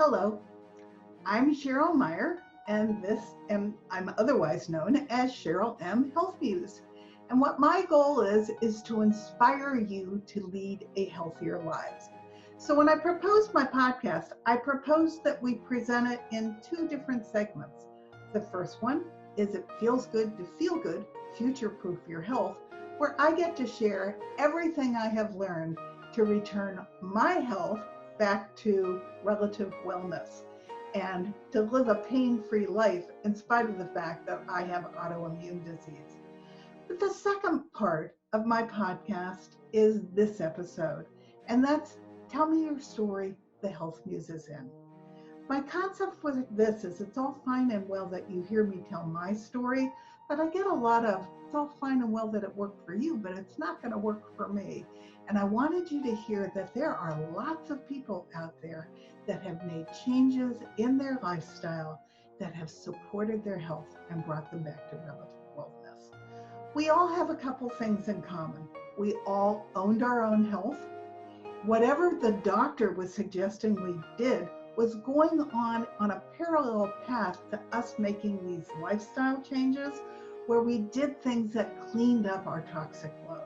Hello, I'm Cheryl Meyer, and I'm otherwise known as Cheryl M. Health Muse. And what my goal is to inspire you to lead a healthier life. So when I proposed my podcast, I proposed that we present it in two different segments. The first one is It Feels Good to Feel Good, Future-Proof Your Health, where I get to share everything I have learned to return my health back to relative wellness and to live a pain-free life in spite of the fact that I have autoimmune disease. But the second part of my podcast is this episode, and that's Tell Me Your Story, the Health Muse is in. My concept with this is it's all fine and well that you hear me tell my story, but I get a lot of, it's all fine and well that it worked for you, but it's not going to work for me. And I wanted you to hear that there are lots of people out there that have made changes in their lifestyle that have supported their health and brought them back to relative wellness. We all have a couple things in common. We all owned our own health. Whatever the doctor was suggesting we did was going on a parallel path to us making these lifestyle changes where we did things that cleaned up our toxic load.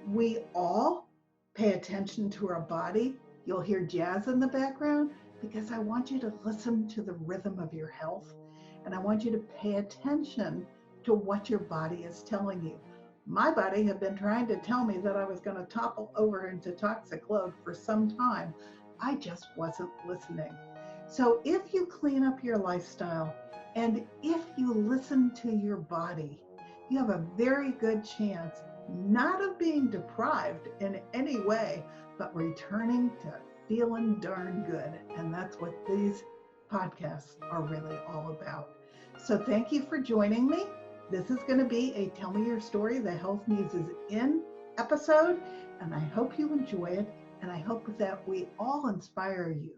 We all pay attention to our body. You'll hear jazz in the background because I want you to listen to the rhythm of your health, and I want you to pay attention to what your body is telling you. My body had been trying to tell me that I was going to topple over into toxic load for some time. I just wasn't listening. So if you clean up your lifestyle and if you listen to your body, you have a very good chance not of being deprived in any way, but returning to feeling darn good. And that's what these podcasts are really all about. So thank you for joining me. This is going to be a Tell Me Your Story, the Health Muse is in episode, and I hope you enjoy it, and I hope that we all inspire you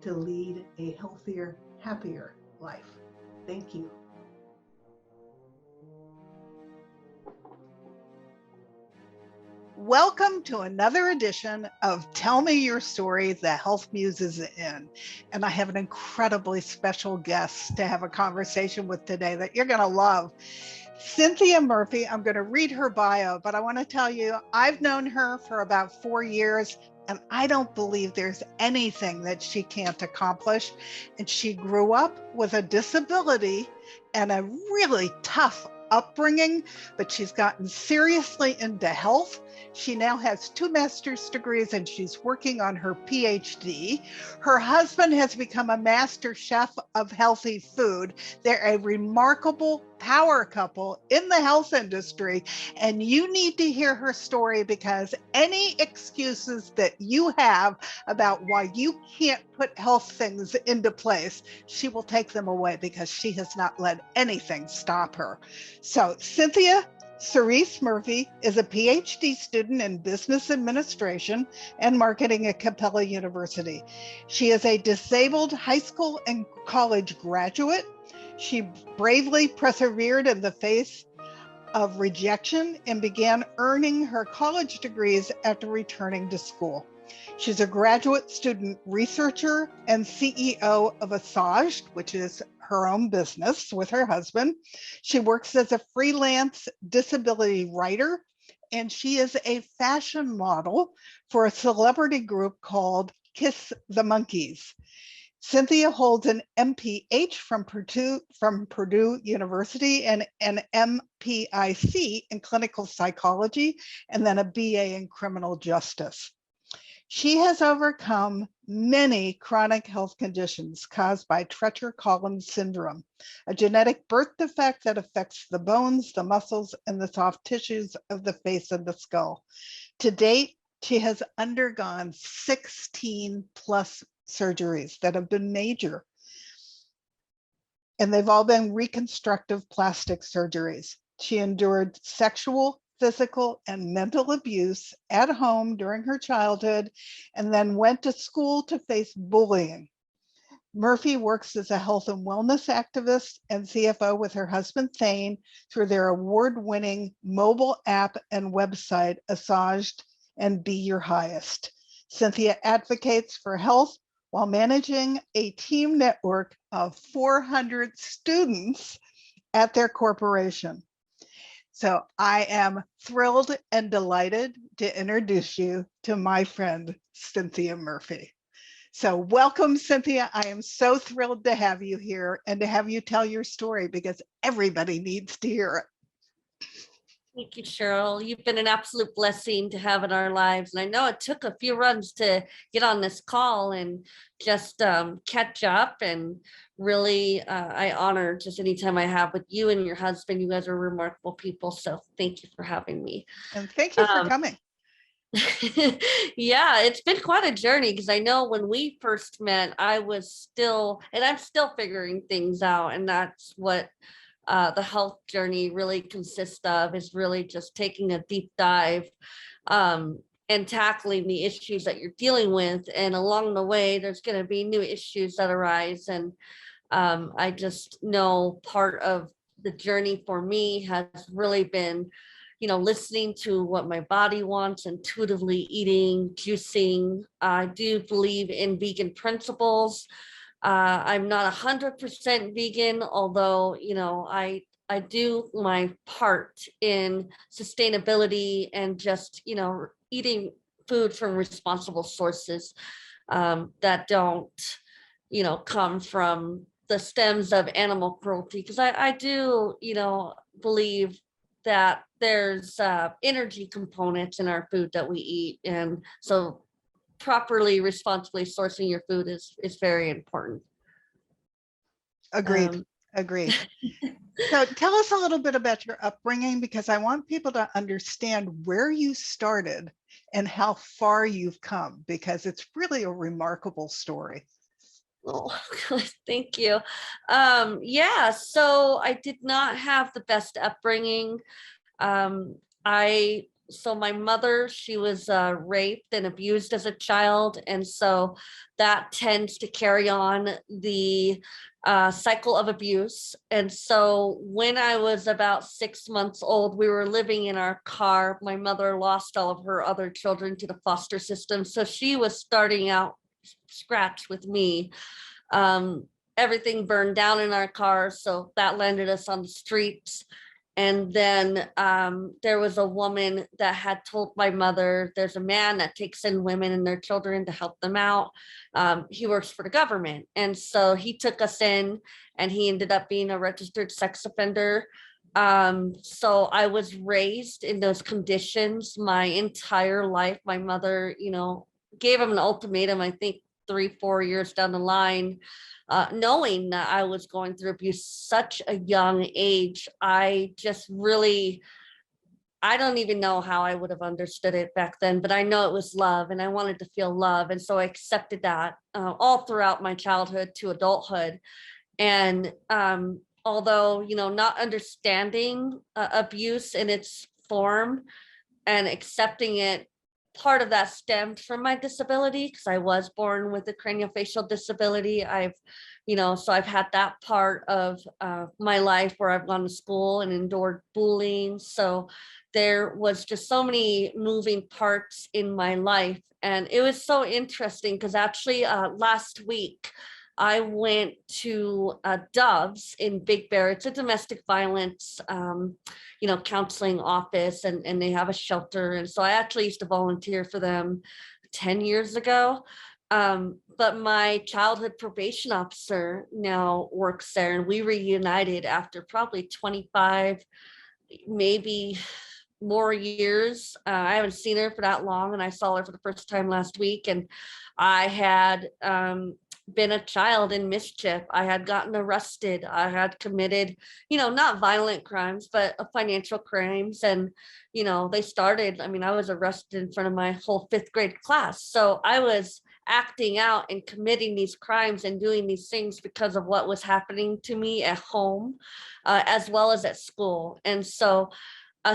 to lead a healthier, happier life. Thank you. Welcome to another edition of Tell Me Your Story, the Health Muse is in. And I have an incredibly special guest to have a conversation with today that you're going to love. Cynthia Murphy, I'm going to read her bio, but I want to tell you, I've known her for about 4 years, and I don't believe there's anything that she can't accomplish. And she grew up with a disability and a really tough upbringing, but she's gotten seriously into health. She now has 2 master's degrees and she's working on her Ph.D. Her husband has become a master chef of healthy food. They're a remarkable power couple in the health industry, and you need to hear her story because any excuses that you have about why you can't put health things into place, she will take them away because she has not let anything stop her. So Cynthia Murphy is a PhD student in business administration and marketing at Capella University. She is a disabled high school and college graduate. She bravely persevered in the face of rejection and began earning her college degrees after returning to school. She's a graduate student researcher and CEO of Assuaged, which is her own business with her husband. She works as a freelance disability writer, and she is a fashion model for a celebrity group called Kiss the Monkeys. Cynthia holds an MPH from Purdue University and an MPIC in clinical psychology, and then a BA in criminal justice. She has overcome many chronic health conditions caused by Treacher Collins Syndrome, a genetic birth defect that affects the bones, the muscles, and the soft tissues of the face and the skull. To date, she has undergone 16 plus surgeries that have been major, and they've all been reconstructive plastic surgeries. She endured sexual, physical, and mental abuse at home during her childhood, and then went to school to face bullying. Murphy works as a health and wellness activist and CFO with her husband Thane through their award-winning mobile app and website, Assuaged and Be Your Highest. Cynthia advocates for health, while managing a team network of 400 students at their corporation. So I am thrilled and delighted to introduce you to my friend, Cynthia Murphy. So welcome, Cynthia. I am so thrilled to have you here and to have you tell your story because everybody needs to hear it. Thank you, Cheryl. You've been an absolute blessing to have in our lives. And I know it took a few runs to get on this call and just catch up. And really, I honor just any time I have with you and your husband. You guys are remarkable people. So thank you for having me. And thank you for coming. Yeah, it's been quite a journey because I know when we first met, I was still, and I'm still figuring things out. And that's what the health journey really consists of, is really just taking a deep dive and tackling the issues that you're dealing with. And along the way, there's going to be new issues that arise. And I just know part of the journey for me has really been, listening to what my body wants, intuitively eating, juicing. I do believe in vegan principles. I'm not 100% vegan, although, I do my part in sustainability and just, eating food from responsible sources that don't, come from the stems of animal cruelty. Because I do, believe that there's energy components in our food that we eat. And so properly, responsibly sourcing your food is very important. Agreed. Agreed. So tell us a little bit about your upbringing, because I want people to understand where you started and how far you've come, because it's really a remarkable story. Oh, thank you. Yeah, so I did not have the best upbringing. So my mother, she was raped and abused as a child. And so that tends to carry on the cycle of abuse. And so when I was about 6 months old, we were living in our car. My mother lost all of her other children to the foster system. So she was starting out scratch with me. Everything burned down in our car. So that landed us on the streets. And then there was a woman that had told my mother, there's a man that takes in women and their children to help them out. He works for the government. And so he took us in, and he ended up being a registered sex offender. So I was raised in those conditions my entire life. My mother, gave him an ultimatum, I think 3-4 years down the line. Knowing that I was going through abuse such a young age, I don't even know how I would have understood it back then, but I know it was love, and I wanted to feel love. And so I accepted that all throughout my childhood to adulthood. And although, not understanding abuse in its form and accepting it, part of that stemmed from my disability, because I was born with a craniofacial disability. So I've had that part of my life where I've gone to school and endured bullying. So there was just so many moving parts in my life. And it was so interesting because actually last week, I went to Doves in Big Bear. It's a domestic violence, counseling office, and they have a shelter. And so I actually used to volunteer for them 10 years ago. But my childhood probation officer now works there, and we reunited after probably 25, maybe more years. I haven't seen her for that long, and I saw her for the first time last week. And I had been a child in mischief. I had gotten arrested. I had committed, not violent crimes, but financial crimes. And, they started, I was arrested in front of my whole 5th grade class. So I was acting out and committing these crimes and doing these things because of what was happening to me at home, as well as at school. And so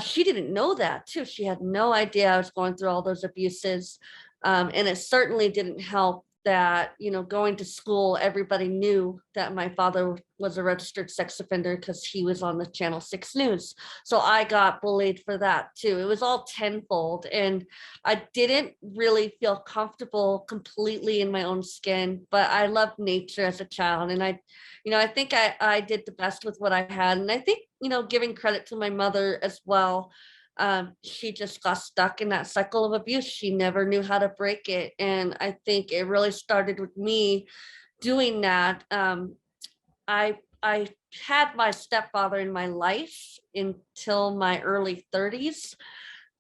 she didn't know that too. She had no idea I was going through all those abuses. And it certainly didn't help that, going to school, everybody knew that my father was a registered sex offender because he was on the Channel 6 news. So I got bullied for that too. It was all tenfold. And I didn't really feel comfortable completely in my own skin, but I loved nature as a child. And I think I did the best with what I had. And I think, giving credit to my mother as well. She just got stuck in that cycle of abuse. She never knew how to break it. And I think it really started with me doing that. I had my stepfather in my life until my early 30s,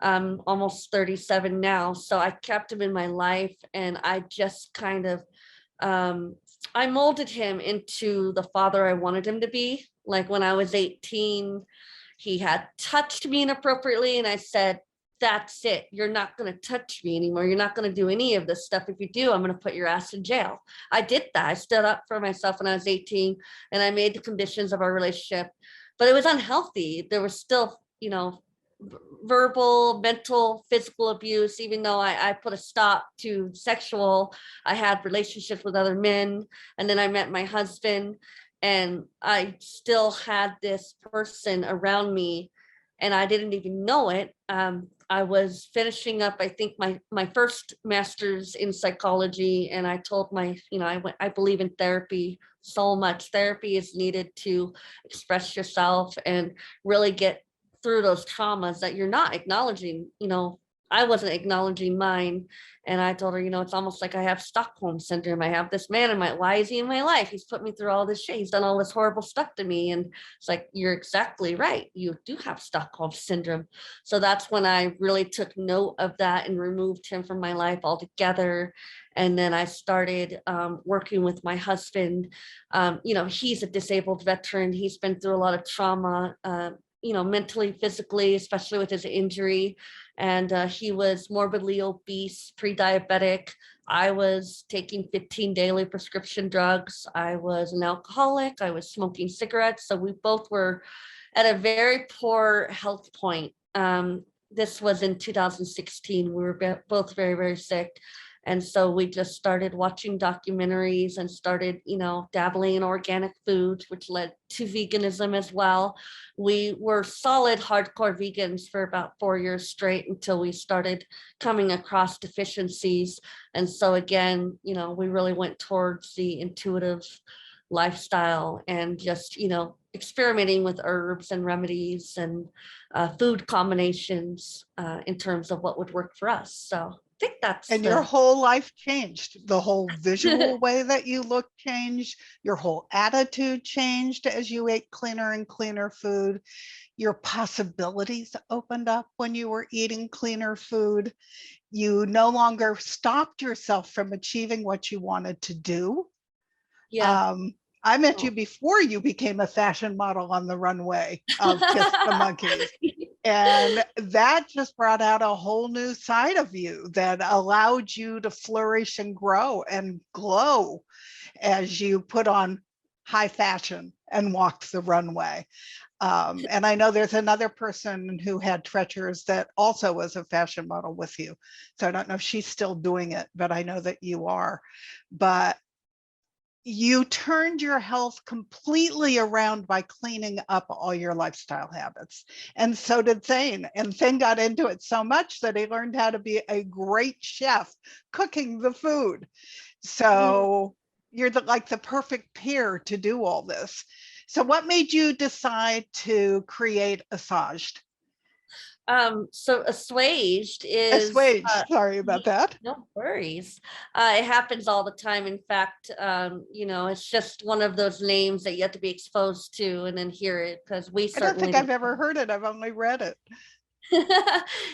almost 37 now. So I kept him in my life, and I just kind of I molded him into the father I wanted him to be. Like when I was 18, he had touched me inappropriately, and I said, that's it. You're not going to touch me anymore. You're not going to do any of this stuff. If you do, I'm going to put your ass in jail. I did that. I stood up for myself when I was 18, and I made the conditions of our relationship, but it was unhealthy. There was still, verbal, mental, physical abuse. Even though I put a stop to sexual, I had relationships with other men. And then I met my husband, and I still had this person around me, and I didn't even know it. I was finishing up, I think, my first master's in psychology, and I told I believe in therapy so much. Therapy is needed to express yourself and really get through those traumas that you're not acknowledging. I wasn't acknowledging mine. And I told her, it's almost like I have Stockholm syndrome. I have this man why is he in my life? He's put me through all this shit. He's done all this horrible stuff to me. And it's like, you're exactly right. You do have Stockholm syndrome. So that's when I really took note of that and removed him from my life altogether. And then I started working with my husband. He's a disabled veteran. He's been through a lot of trauma, mentally, physically, especially with his injury. And he was morbidly obese, pre-diabetic. I was taking 15 daily prescription drugs. I was an alcoholic. I was smoking cigarettes. So we both were at a very poor health point. This was in 2016. We were both very, very sick. And so we just started watching documentaries and started, dabbling in organic foods, which led to veganism as well. We were solid hardcore vegans for about 4 years straight until we started coming across deficiencies. And so again, we really went towards the intuitive lifestyle and just, experimenting with herbs and remedies and food combinations in terms of what would work for us. So I think that's your whole life changed. The whole visual way that you look changed. Your whole attitude changed as you ate cleaner and cleaner food. Your possibilities opened up when you were eating cleaner food. You no longer stopped yourself from achieving what you wanted to do. Yeah. I met you before you became a fashion model on the runway of Kiss the Monkeys. And that just brought out a whole new side of you that allowed you to flourish and grow and glow as you put on high fashion and walked the runway. And I know there's another person who had Treachers that also was a fashion model with you. So I don't know if she's still doing it, but I know that you are. But you turned your health completely around by cleaning up all your lifestyle habits. And so did Thane. And Thane got into it so much that he learned how to be a great chef cooking the food. So you're like the perfect pair to do all this. So what made you decide to create Assuaged? So Assuaged is sorry about that. No worries. It happens all the time. In fact, it's just one of those names that you have to be exposed to and then hear it, because we certainly I don't think I've ever heard it. I've only read it.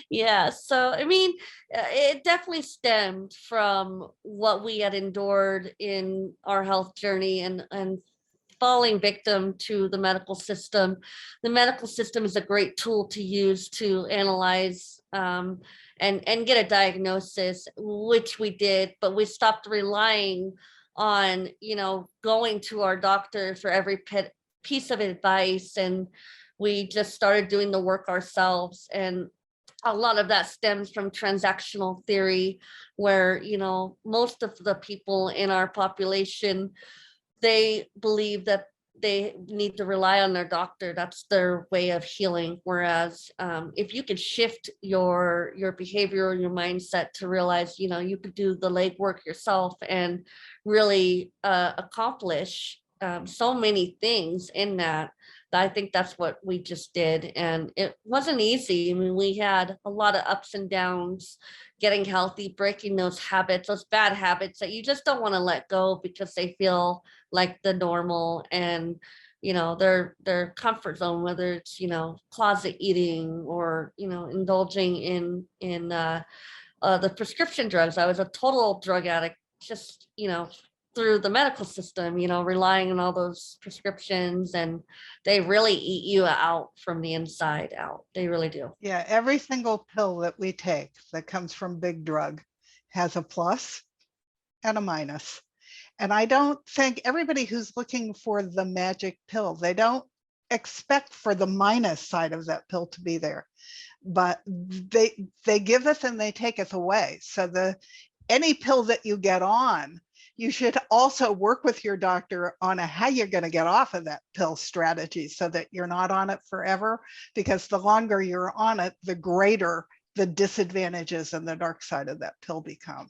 Yeah, so I mean, it definitely stemmed from what we had endured in our health journey and falling victim to the medical system. The medical system is a great tool to use to analyze and get a diagnosis, which we did, but we stopped relying on, going to our doctor for every piece of advice, and we just started doing the work ourselves. And a lot of that stems from transactional theory, where, most of the people in our population, they believe that they need to rely on their doctor. That's their way of healing. Whereas if you could shift your behavior or your mindset to realize, you could do the legwork yourself and really accomplish so many things in that. I think that's what we just did. And it wasn't easy. I mean, we had a lot of ups and downs, getting healthy, breaking those habits, those bad habits that you just don't want to let go because they feel like the normal and, their comfort zone, whether it's, closet eating or, indulging in the prescription drugs. I was a total drug addict, just, through the medical system, relying on all those prescriptions, and they really eat you out from the inside out. They really do. Yeah, every single pill that we take that comes from big drug has a plus and a minus. And I don't think everybody who's looking for the magic pill, they don't expect for the minus side of that pill to be there, but they give us and they take us away. So any pill that you get on, you should also work with your doctor on how you're going to get off of that pill strategy so that you're not on it forever, because the longer you're on it, the greater the disadvantages and the dark side of that pill become.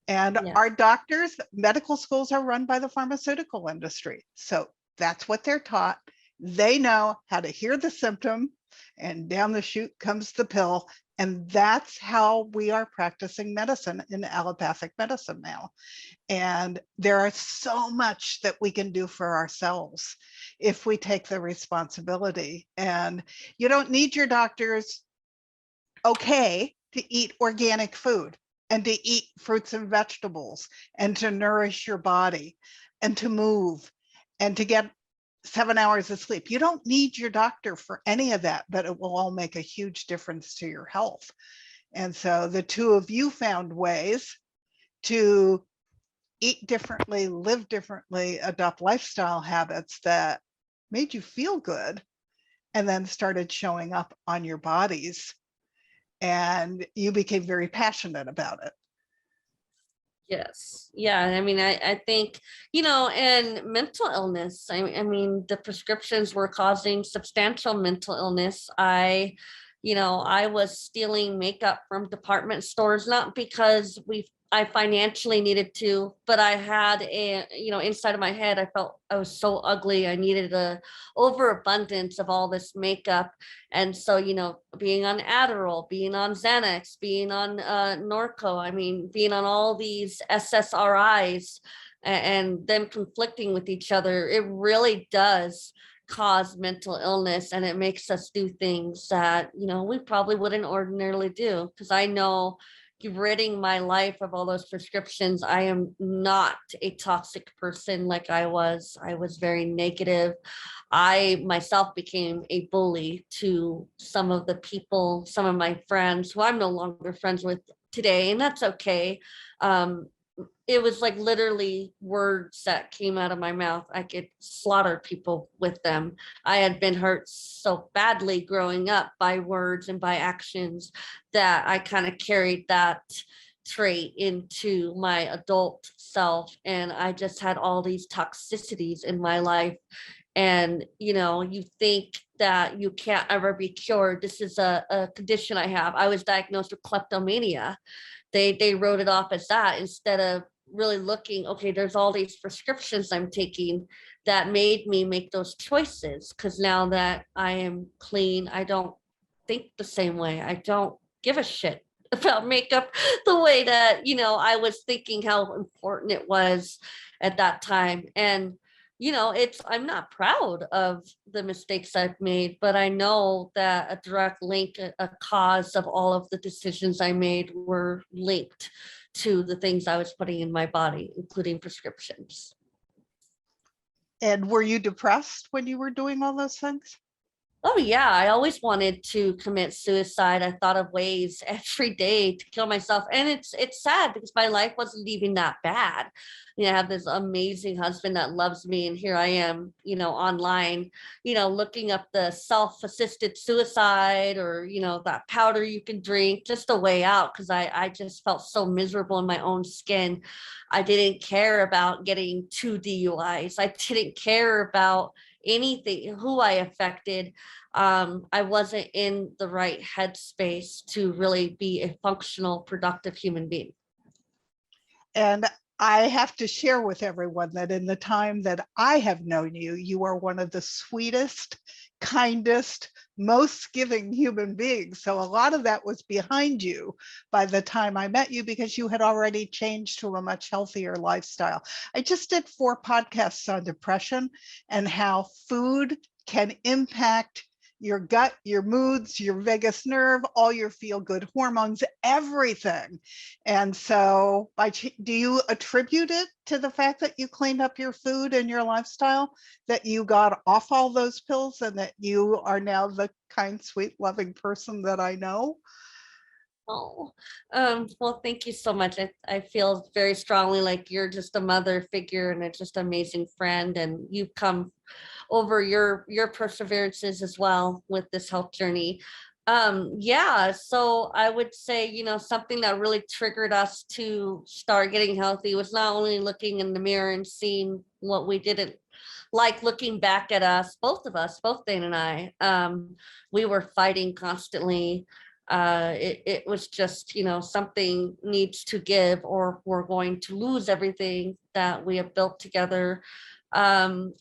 And our doctors, medical schools are run by the pharmaceutical industry. So that's what they're taught. They know how to hear the symptom, and down the chute comes the pill. And that's how we are practicing medicine in allopathic medicine now. And there is so much that we can do for ourselves if we take the responsibility. And you don't need your doctors to eat organic food and to eat fruits and vegetables and to nourish your body and to move and to get 7 hours of sleep. You don't need your doctor for any of that, but it will all make a huge difference to your health. And so the two of you found ways to eat differently, live differently, adopt lifestyle habits that made you feel good, and then started showing up on your bodies. And you became very passionate about it. Yes. Yeah. I mean, I think, and mental illness, I mean, the prescriptions were causing substantial mental illness. I was stealing makeup from department stores, not because I financially needed to, but I had inside of my head, I felt I was so ugly. I needed a overabundance of all this makeup. And so, being on Adderall, being on Xanax, being on Norco, I mean, being on all these SSRIs and them conflicting with each other, it really does cause mental illness, and it makes us do things that, we probably wouldn't ordinarily do. Because I know, ridding my life of all those prescriptions, I am not a toxic person like I was. I was very negative. I myself became a bully to some of the people, some of my friends who I'm no longer friends with today, and that's okay. It was like literally words that came out of my mouth. I could slaughter people with them. I had been hurt so badly growing up by words and by actions that I kind of carried that trait into my adult self. And I just had all these toxicities in my life. And, you think that you can't ever be cured. This is a condition I have. I was diagnosed with kleptomania. They wrote it off as that instead of really looking, okay, there's all these prescriptions I'm taking that made me make those choices. Because now that I am clean, I don't think the same way. I don't give a shit about makeup the way that, I was thinking how important it was at that time. And, I'm not proud of the mistakes I've made, but I know that a direct link, a cause of all of the decisions I made were linked to the things I was putting in my body, including prescriptions. And were you depressed when you were doing all those things? Oh yeah, I always wanted to commit suicide. I thought of ways every day to kill myself. And it's sad because my life wasn't even that bad. You know, I have this amazing husband that loves me, and here I am, online, looking up the self-assisted suicide, or, that powder you can drink, just a way out, because I just felt so miserable in my own skin. I didn't care about getting 2 DUIs. I didn't care about anything, who I affected. I wasn't in the right headspace to really be a functional, productive human being. And I have to share with everyone that in the time that I have known you, you are one of the sweetest, kindest, most giving human beings. So a lot of that was behind you by the time I met you, because you had already changed to a much healthier lifestyle. I just did 4 podcasts on depression and how food can impact your gut, your moods, your vagus nerve, all your feel-good hormones, everything. And so do you attribute it to the fact that you cleaned up your food and your lifestyle, that you got off all those pills, and that you are now the kind, sweet, loving person that I know? Oh, well, thank you so much. I feel very strongly like you're just a mother figure and a just amazing friend, and you've come over your perseverances as well with this health journey. Yeah, so I would say, something that really triggered us to start getting healthy was not only looking in the mirror and seeing what we didn't like, looking back at us, both Thane and I. We were fighting constantly. It was just, something needs to give, or we're going to lose everything that we have built together. Um,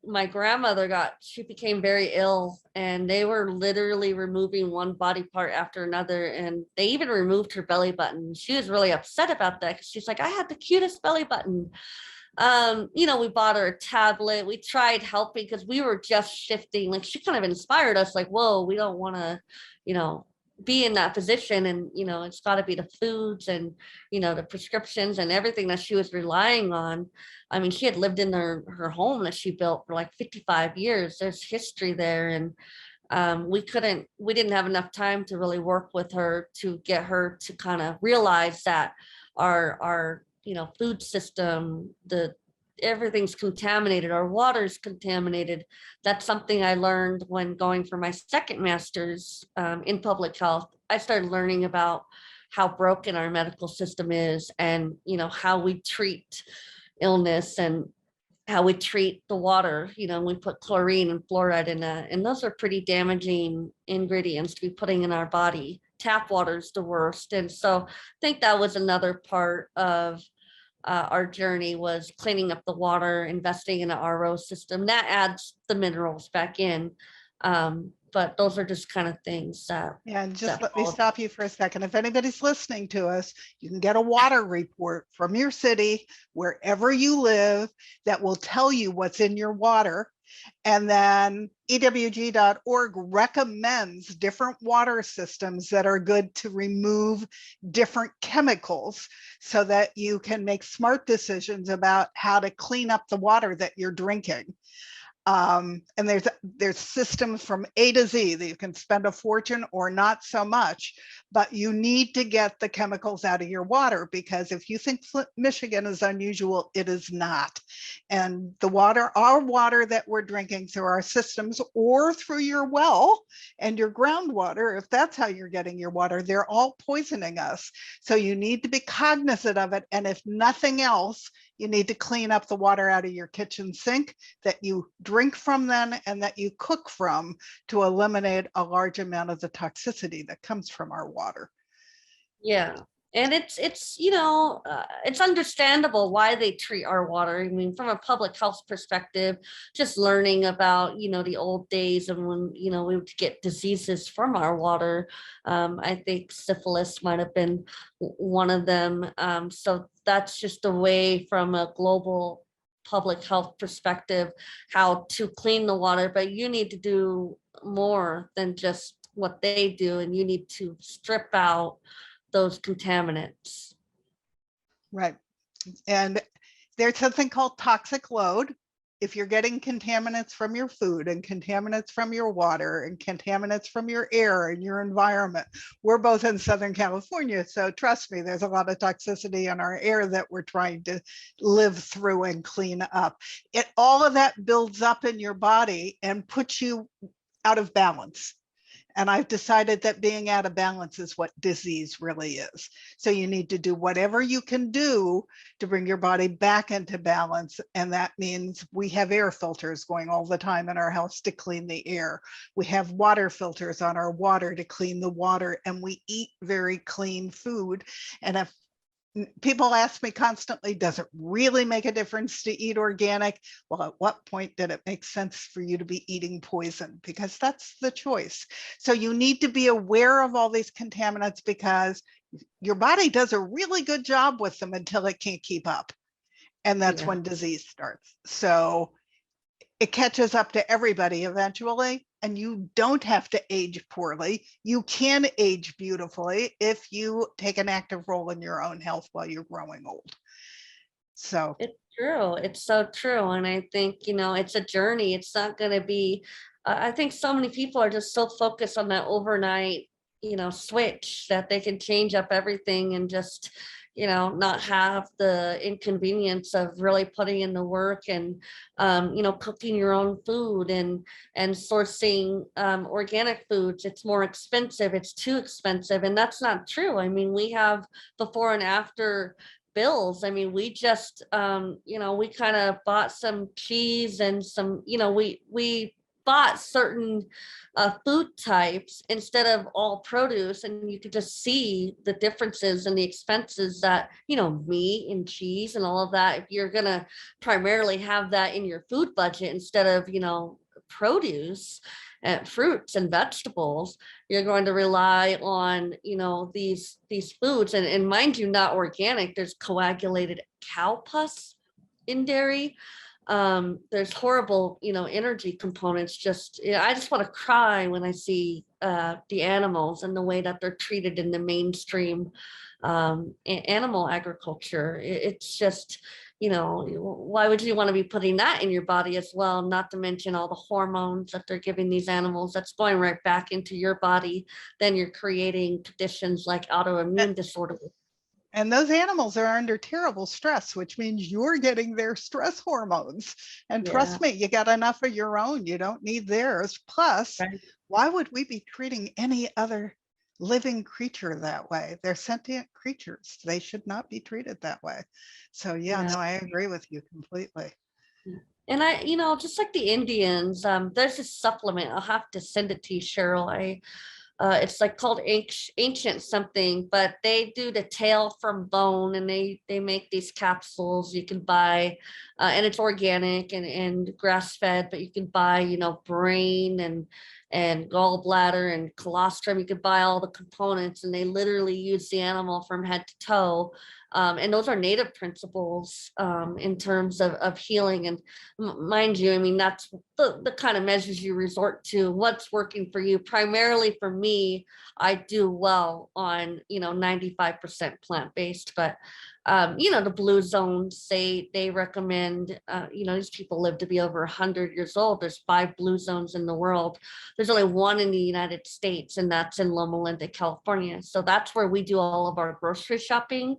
my grandmother she became very ill, and they were literally removing one body part after another, and they even removed her belly button. She was really upset about that, because she's like, I had the cutest belly button. We bought her a tablet. We tried helping because we were just shifting. Like, she kind of inspired us, like, whoa, we don't want to, be in that position. And, it's got to be the foods and, the prescriptions and everything that she was relying on. I mean, she had lived in her home that she built for like 55 years. There's history there. And we didn't have enough time to really work with her to get her to kind of realize that our food system, everything's contaminated, our water's contaminated. That's something I learned when going for my second master's in public health. I started learning about how broken our medical system is, and how we treat illness, and how we treat the water. We put chlorine and fluoride in that, and those are pretty damaging ingredients to be putting in our body. Tap water is the worst. And so I think that was another part of our journey, was cleaning up the water, investing in an RO system that adds the minerals back in. But those are just kind of things that. Yeah, and just let me stop you for a second. If anybody's listening to us, you can get a water report from your city, wherever you live, that will tell you what's in your water. And then EWG.org recommends different water systems that are good to remove different chemicals, so that you can make smart decisions about how to clean up the water that you're drinking. And there's systems from A to Z that you can spend a fortune or not so much, but you need to get the chemicals out of your water, because if you think Flint, Michigan is unusual, it is not. And our water that we're drinking through our systems, or through your well and your groundwater, if that's how you're getting your water, they're all poisoning us. So you need to be cognizant of it. And if nothing else, you need to clean up the water out of your kitchen sink that you drink from then, and that you cook from, to eliminate a large amount of the toxicity that comes from our water. Yeah. And it's it's understandable why they treat our water. I mean, from a public health perspective, just learning about, the old days, and when, we would get diseases from our water. I think syphilis might have been one of them. So that's just a way, from a global public health perspective, how to clean the water. But you need to do more than just what they do, and you need to strip out those contaminants. Right. And there's something called toxic load. if you're getting contaminants from your food and contaminants from your water and contaminants from your air and your environment, we're both in Southern California, so trust me, there's a lot of toxicity in our air that we're trying to live through and clean up. All of that builds up in your body and puts you out of balance. And I've decided that being out of balance is what disease really is. So you need to do whatever you can do to bring your body back into balance. And that means we have air filters going all the time in our house to clean the air. We have water filters on our water to clean the water, and we eat very clean food. And if people ask me constantly, does it really make a difference to eat organic? Well, at what point did it make sense for you to be eating poison? Because that's the choice. So you need to be aware of all these contaminants, because your body does a really good job with them until it can't keep up. And that's when disease starts. So it catches up to everybody eventually, and you don't have to age poorly. You can age beautifully if you take an active role in your own health while you're growing old. So it's true. It's so true. And I think, it's a journey. It's not going to be, I think so many people are just so focused on that overnight, switch that they can change up everything and just, not have the inconvenience of really putting in the work and, cooking your own food and sourcing organic foods. It's more expensive. It's too expensive. And that's not true. I mean, we have before and after bills. I mean, we just, we kind of bought some cheese and some, we bought certain food types instead of all produce, and you could just see the differences and the expenses that meat and cheese and all of that, if you're gonna primarily have that in your food budget instead of produce and fruits and vegetables, you're going to rely on these foods, and mind you, not organic. There's coagulated cow pus in dairy. There's horrible, energy components. I just want to cry when I see the animals and the way that they're treated in the mainstream animal agriculture. It's just, why would you want to be putting that in your body as well? Not to mention all the hormones that they're giving these animals that's going right back into your body. Then you're creating conditions like autoimmune disorders. And those animals are under terrible stress, which means you're getting their stress hormones. And trust me, you got enough of your own. You don't need theirs. Plus, why would we be treating any other living creature that way? They're sentient creatures. They should not be treated that way. So no, I agree with you completely. And I, just like the Indians, there's a supplement. I'll have to send it to you, Cheryl. It's like called ancient something, but they do the tail from bone, and they make these capsules you can buy, and it's organic and grass fed, but you can buy, brain and gallbladder and colostrum. You could buy all the components, and they literally use the animal from head to toe. And those are native principles in terms of healing. And mind you, I mean, that's the kind of measures you resort to, what's working for you. Primarily for me, I do well on, 95% plant-based, but the blue zones, they recommend, these people live to be over 100 years old. There's 5 blue zones in the world. There's only 1 in the United States, and that's in Loma Linda, California. So that's where we do all of our grocery shopping.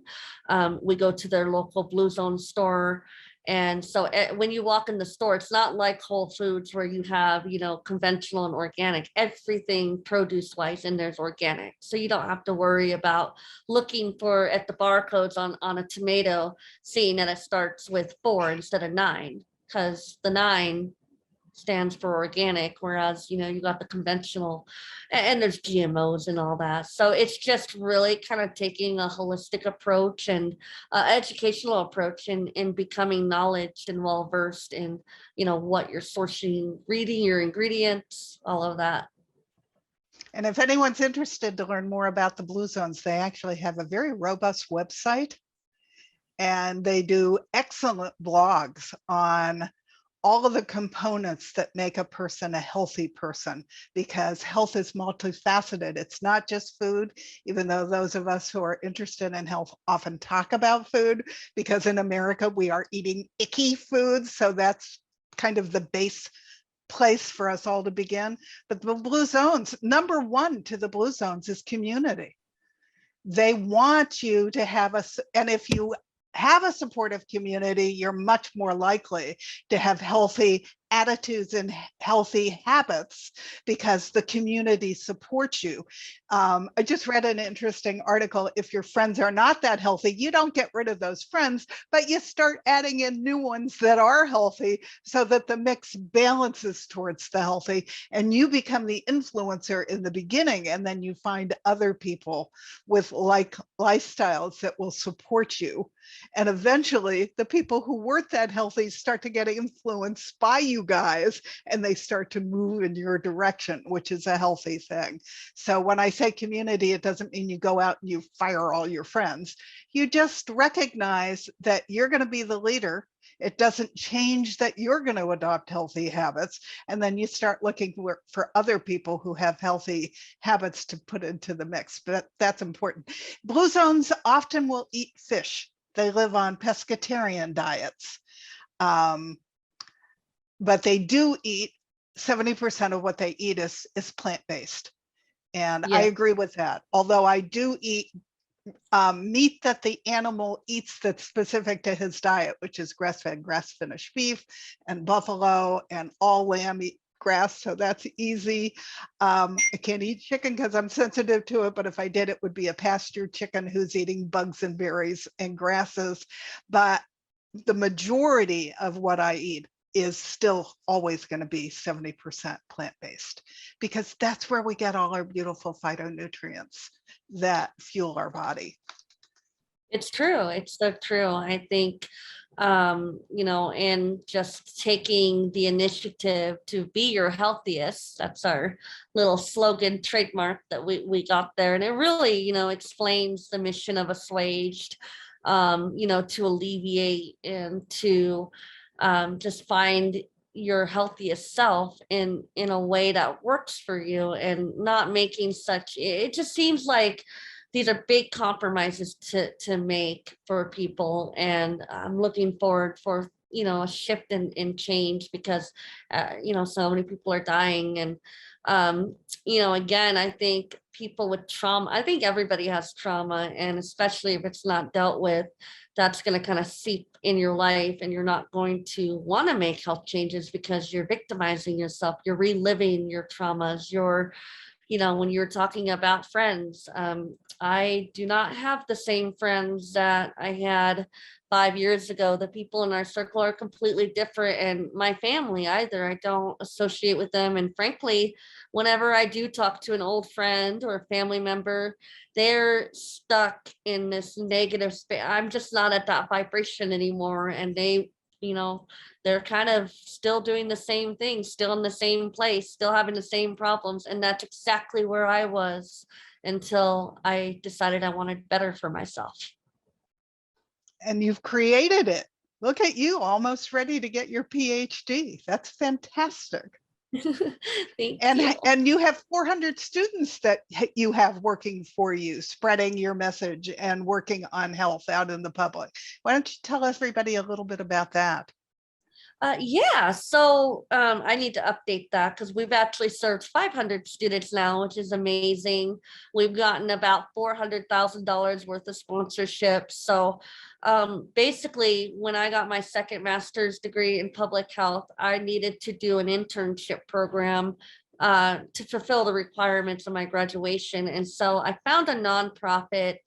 We go to their local blue zone store. And so when you walk in the store, it's not like Whole Foods where you have, conventional and organic. Everything produce-wise in there's organic. So you don't have to worry about looking at the barcodes on a tomato, seeing that it starts with 4 instead of 9, because the 9 stands for organic, whereas you got the conventional, and there's GMOs and all that. So it's just really kind of taking a holistic approach and educational approach and becoming knowledge and well versed in what you're sourcing, reading your ingredients, all of that. And if anyone's interested to learn more about the blue zones, they actually have a very robust website, and they do excellent blogs on all of the components that make a person a healthy person, because health is multifaceted. It's not just food, even though those of us who are interested in health often talk about food, because in America we are eating icky foods. So that's kind of the base place for us all to begin. But the blue zones, number one to the blue zones is community. They want you to have and if you have a supportive community, you're much more likely to have healthy attitudes and healthy habits because the community supports you. I just read an interesting article. If your friends are not that healthy, you don't get rid of those friends, but you start adding in new ones that are healthy so that the mix balances towards the healthy, and you become the influencer in the beginning, and then you find other people with like lifestyles that will support you. And eventually the people who weren't that healthy start to get influenced by you guys, and they start to move in your direction, which is a healthy thing. So when I say community, it doesn't mean you go out and you fire all your friends. You just recognize that you're going to be the leader. It doesn't change that you're going to adopt healthy habits. And then you start looking for other people who have healthy habits to put into the mix. But that's important. Blue zones often will eat fish. They live on pescatarian diets. But they do eat 70% of what they eat is plant-based. And I agree with that. Although I do eat meat that the animal eats that's specific to his diet, which is grass-fed, grass-finished beef and buffalo and all lamb eat grass. So that's easy. I can't eat chicken because I'm sensitive to it, but if I did, it would be a pasture chicken who's eating bugs and berries and grasses. But the majority of what I eat is still always going to be 70% plant-based, because that's where we get all our beautiful phytonutrients that fuel our body. It's true. It's so true. I think, and just taking the initiative to be your healthiest, that's our little slogan trademark that we got there. And it really, explains the mission of Assuaged, to alleviate and to just find your healthiest self in a way that works for you, and not making it just seems like these are big compromises to make for people. And I'm looking forward for a shift in change, because so many people are dying. And again, I think people with trauma, I think everybody has trauma, and especially if it's not dealt with, that's going to kind of seep in your life, and you're not going to want to make health changes because you're victimizing yourself, you're reliving your traumas, when you're talking about friends, I do not have the same friends that I had 5 years ago. The people in our circle are completely different, and my family either. I don't associate with them. And frankly, whenever I do talk to an old friend or a family member, they're stuck in this negative space. I'm just not at that vibration anymore. And they're kind of still doing the same thing, still in the same place, still having the same problems. And that's exactly where I was until I decided I wanted better for myself. And you've created it. Look at you, almost ready to get your Ph.D. That's fantastic. Thank you. And you have 400 students that you have working for you, spreading your message and working on health out in the public. Why don't you tell everybody a little bit about that? So I need to update that, because we've actually served 500 students now, which is amazing. We've gotten about $400,000 worth of sponsorships. So basically, when I got my second master's degree in public health, I needed to do an internship program to fulfill the requirements of my graduation. And so I found a nonprofit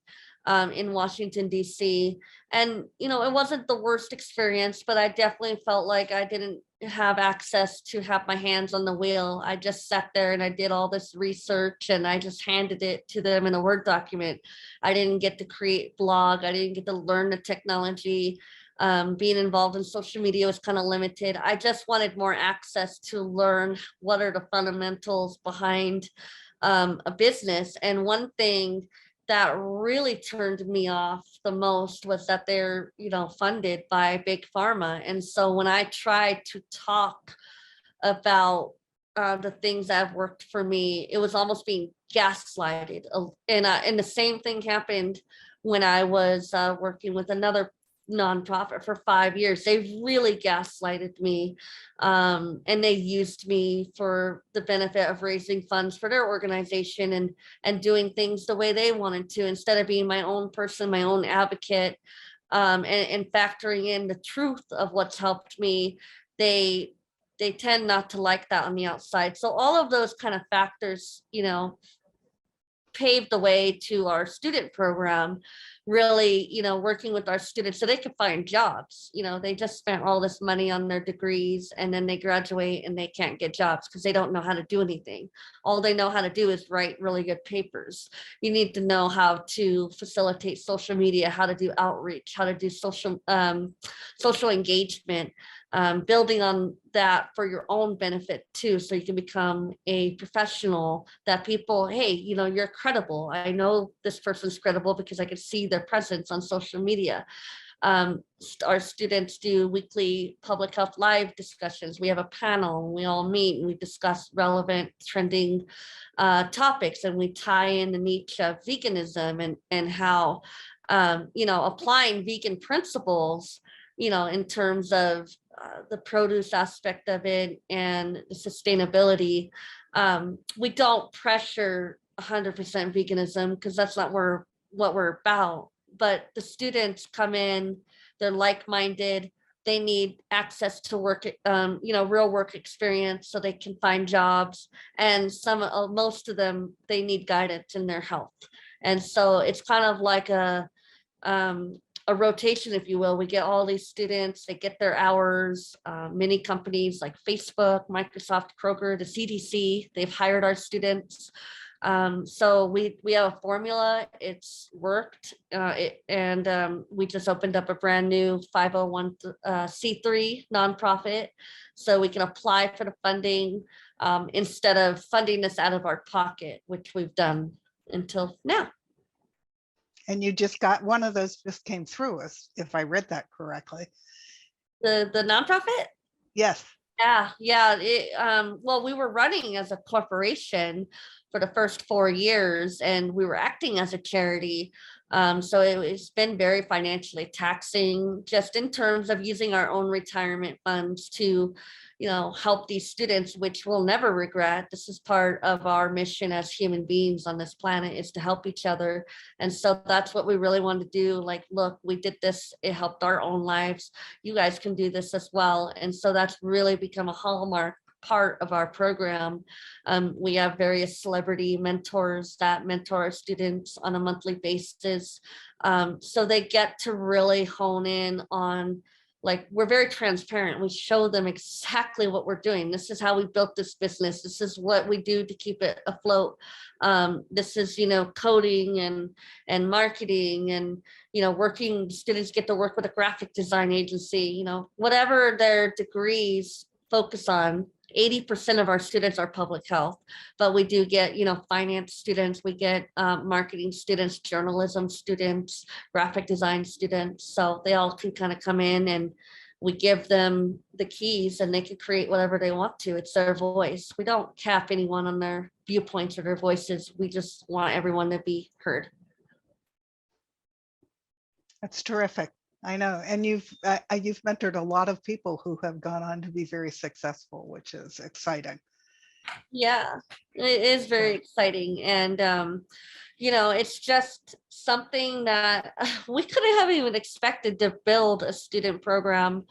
in Washington, D.C. And, it wasn't the worst experience, but I definitely felt like I didn't have access to have my hands on the wheel. I just sat there and I did all this research, and I just handed it to them in a Word document. I didn't get to create blog. I didn't get to learn the technology. Being involved in social media was kind of limited. I just wanted more access to learn what are the fundamentals behind a business. And one thing that really turned me off the most was that they're, funded by big pharma. And so when I tried to talk about the things that have worked for me, it was almost being gaslighted. And the same thing happened when I was working with another nonprofit for 5 years. They really gaslighted me, and they used me for the benefit of raising funds for their organization and doing things the way they wanted to, instead of being my own person, my own advocate, and factoring in the truth of what's helped me. They tend not to like that on the outside. So all of those kind of factors, paved the way to our student program, really, working with our students so they could find jobs. They just spent all this money on their degrees, and then they graduate and they can't get jobs because they don't know how to do anything. All they know how to do is write really good papers. You need to know how to facilitate social media, how to do outreach, how to do social engagement, building on that for your own benefit too, so you can become a professional that people, hey, you're credible. I know this person's credible because I can see their presence on social media. Our students do weekly public health live discussions. We have a panel, and we all meet and we discuss relevant trending topics, and we tie in the niche of veganism and how applying vegan principles, in terms of the produce aspect of it and the sustainability. We don't pressure 100% veganism because that's not what we're about. But the students come in, they're like-minded, they need access to work, real work experience so they can find jobs. And most of them, they need guidance in their health. And so it's kind of like a rotation, if you will. We get all these students, they get their hours. Many companies like Facebook, Microsoft, Kroger, the CDC, they've hired our students. So we have a formula. It's worked, and we just opened up a brand new 501c3 nonprofit, so we can apply for the funding instead of funding this out of our pocket, which we've done until now. And you just got one of those, just came through us, if I read that correctly. The nonprofit? Yes. Yeah. Well, we were running as a corporation for the first 4 years, and we were acting as a charity. So it's been very financially taxing, just in terms of using our own retirement funds to, help these students, which we'll never regret. This is part of our mission as human beings on this planet, is to help each other. And so that's what we really wanted to do. Like, look, we did this, it helped our own lives. You guys can do this as well. And so that's really become a hallmark part of our program. We have various celebrity mentors that mentor our students on a monthly basis. So they get to really hone in on, like, we're very transparent. We show them exactly what we're doing. This is how we built this business. This is what we do to keep it afloat. This is, coding and marketing, and, working, students get to work with a graphic design agency, whatever their degrees focus on. 80% of our students are public health, but we do get, finance students, we get marketing students, journalism students, graphic design students. So they all can kind of come in, and we give them the keys, and they can create whatever they want to. It's their voice. We don't cap anyone on their viewpoints or their voices. We just want everyone to be heard. That's terrific. I know, and you've mentored a lot of people who have gone on to be very successful, which is exciting. Yeah, it is very exciting, and it's just something that we couldn't have even expected to build a student program.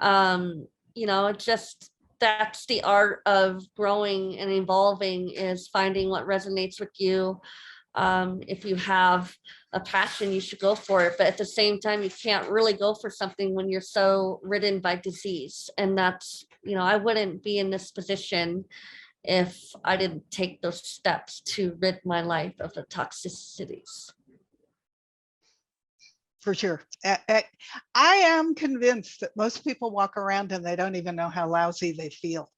It just, that's the art of growing and evolving, is finding what resonates with you. If you have a passion, you should go for it. But at the same time, you can't really go for something when you're so ridden by disease. And that's, I wouldn't be in this position if I didn't take those steps to rid my life of the toxicities. For sure. I am convinced that most people walk around and they don't even know how lousy they feel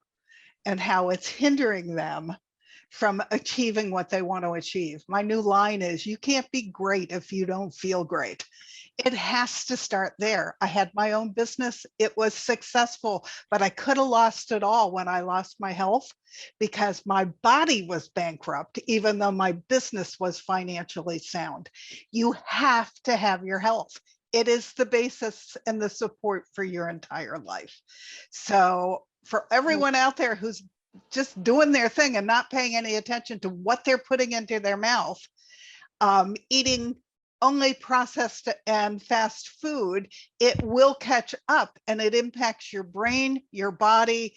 and how it's hindering them from achieving what they want to achieve. My new line is, you can't be great if you don't feel great. It has to start there. I had my own business. It was successful, but I could have lost it all when I lost my health, because my body was bankrupt, even though my business was financially sound. You have to have your health. it is the basis and the support for your entire life. So for everyone out there who's just doing their thing and not paying any attention to what they're putting into their mouth, eating only processed and fast food, it will catch up and it impacts your brain, your body,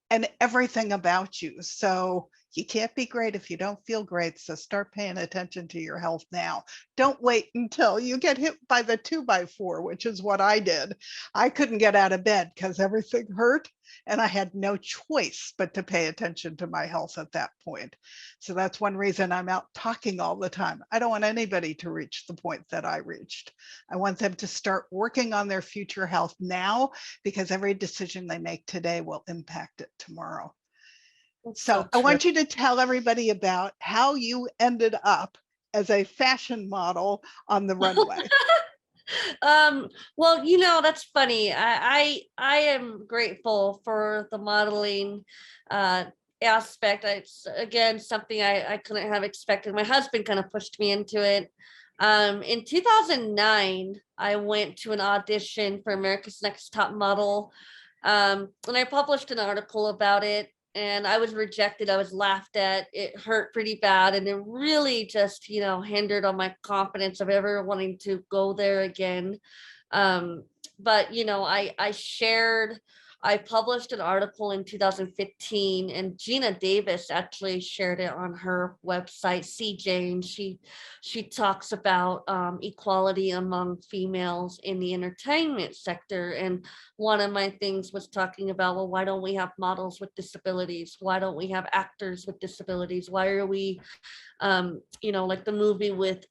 and everything about you. So you can't be great if you don't feel great. So start paying attention to your health now. Don't wait until you get hit by the 2x4, which is what I did. I couldn't get out of bed because everything hurt and I had no choice but to pay attention to my health at that point. So that's one reason I'm out talking all the time. I don't want anybody to reach the point that I reached. I want them to start working on their future health now, because every decision they make today will impact it tomorrow. So I want you to tell everybody about how you ended up as a fashion model on the runway. Well, that's funny. I am grateful for the modeling aspect. It's again something I couldn't have expected. My husband kind of pushed me into it. In 2009, I went to an audition for America's Next Top Model, and I published an article about it. And I was rejected. I was laughed at. It hurt pretty bad. And it really just, hindered on my confidence of ever wanting to go there again. But, I published an article in 2015, and Gina Davis actually shared it on her website, CJ, and she talks about equality among females in the entertainment sector. And one of my things was talking about, well, why don't we have models with disabilities? Why don't we have actors with disabilities? Why are we like the movie with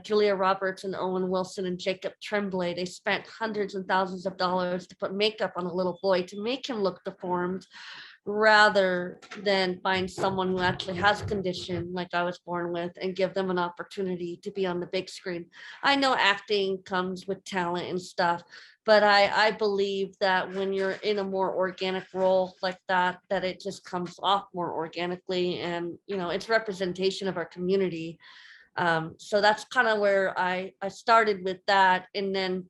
Julia Roberts and Owen Wilson and Jacob Tremblay, they spent hundreds and thousands of dollars to put makeup on a little boy to make him look deformed, rather than find someone who actually has a condition like I was born with and give them an opportunity to be on the big screen. I know acting comes with talent and stuff, but I believe that when you're in a more organic role like that it just comes off more organically, and it's representation of our community. So that's kind of where I started with that. And then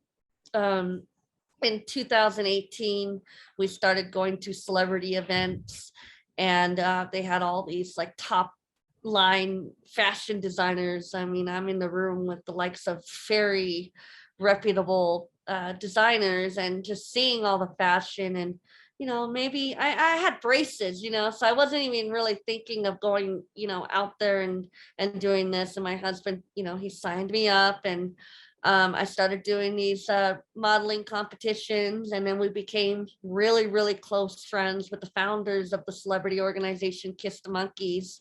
in 2018, we started going to celebrity events, and they had all these like top line fashion designers. I mean, I'm in the room with the likes of very reputable designers, and just seeing all the fashion. And maybe I had braces, so I wasn't even really thinking of going out there and doing this. And my husband, he signed me up, and I started doing these modeling competitions, and then we became really, really close friends with the founders of the celebrity organization Kiss the Monkeys.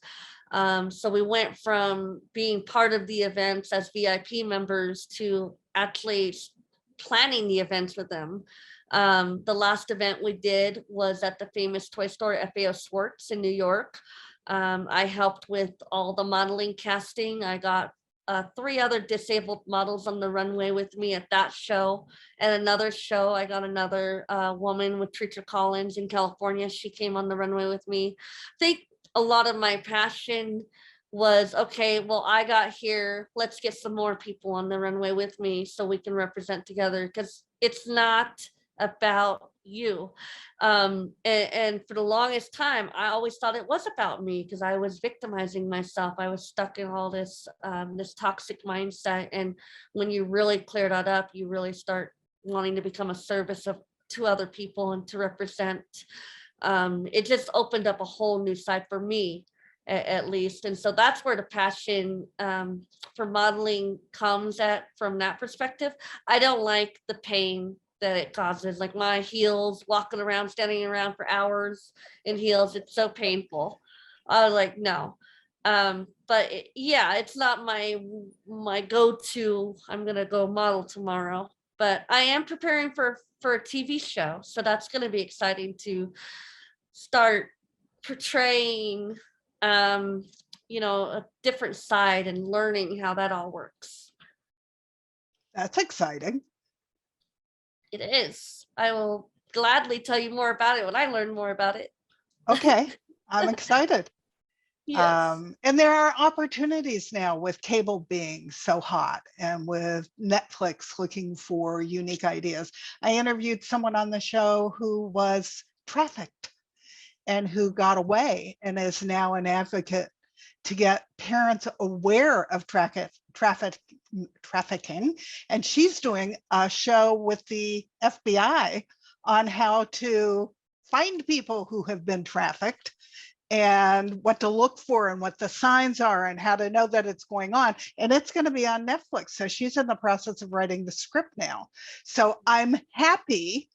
So we went from being part of the events as VIP members to actually planning the events with them. The last event we did was at the famous toy store FAO Schwartz in New York. I helped with all the modeling casting. I got 3 other disabled models on the runway with me at that show. At another show, I got another woman with Treacher Collins in California. She came on the runway with me. I think a lot of my passion was, okay, well, I got here, let's get some more people on the runway with me so we can represent together, because it's not about you. And for the longest time, I always thought it was about me, because I was victimizing myself. I was stuck in all this this toxic mindset. And when you really clear that up, you really start wanting to become a service to other people and to represent. It just opened up a whole new side for me, at least. And so that's where the passion for modeling comes from that perspective. I don't like the pain that it causes, like my heels, walking around, standing around for hours in heels. It's so painful. I was like, no. But it's not my go-to. I'm gonna go model tomorrow, but I am preparing for a TV show, so that's going to be exciting to start portraying a different side and learning how that all works. That's exciting. It is. I will gladly tell you more about it when I learn more about it. Okay, I'm excited. Yes. And there are opportunities now with cable being so hot and with Netflix looking for unique ideas. I interviewed someone on the show who was trafficked and who got away and is now an advocate to get parents aware of trafficking. And she's doing a show with the FBI on how to find people who have been trafficked and what to look for and what the signs are and how to know that it's going on. And it's going to be on Netflix. So she's in the process of writing the script now. So I'm happy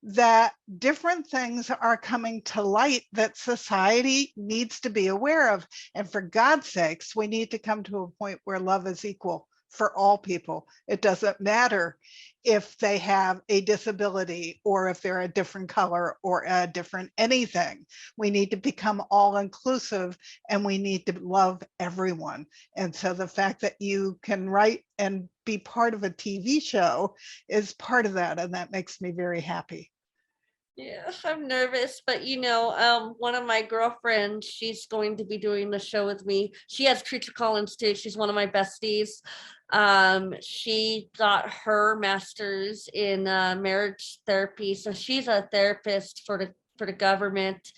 that different things are coming to light that society needs to be aware of. And for God's sakes, we need to come to a point where love is equal for all people. It doesn't matter if they have a disability or if they're a different color or a different anything. We need to become all inclusive and we need to love everyone. And so the fact that you can write and be part of a TV show is part of that. And that makes me very happy. Yeah, I'm nervous, but one of my girlfriends, she's going to be doing the show with me. She has Treacher Collins too. She's one of my besties. She got her master's in marriage therapy, so she's a therapist for the government.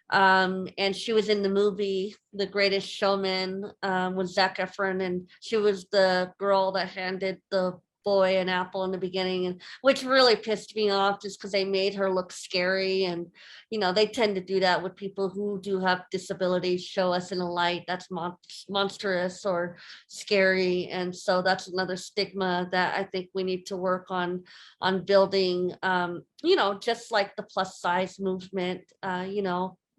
And she was in the movie The Greatest Showman with Zac Efron, and she was the girl that handed the boy an apple in the beginning, and which really pissed me off just because they made her look scary. And they tend to do that with people who do have disabilities, show us in a light that's monstrous or scary. And so that's another stigma that I think we need to work on building. Just like the plus size movement,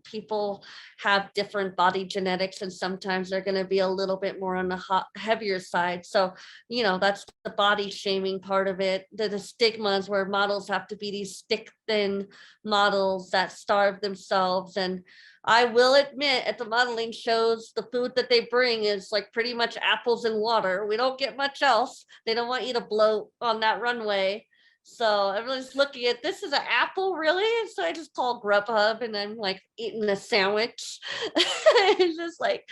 people have different body genetics, and sometimes they're going to be a little bit more on the heavier side. So that's the body shaming part of it. The stigmas where models have to be these stick thin models that starve themselves. And I will admit, at the modeling shows, the food that they bring is like pretty much apples and water. We don't get much else. They don't want you to bloat on that runway. So everyone's looking at, this is an apple, really? And so I just call Grubhub and I'm like eating a sandwich. It's just like,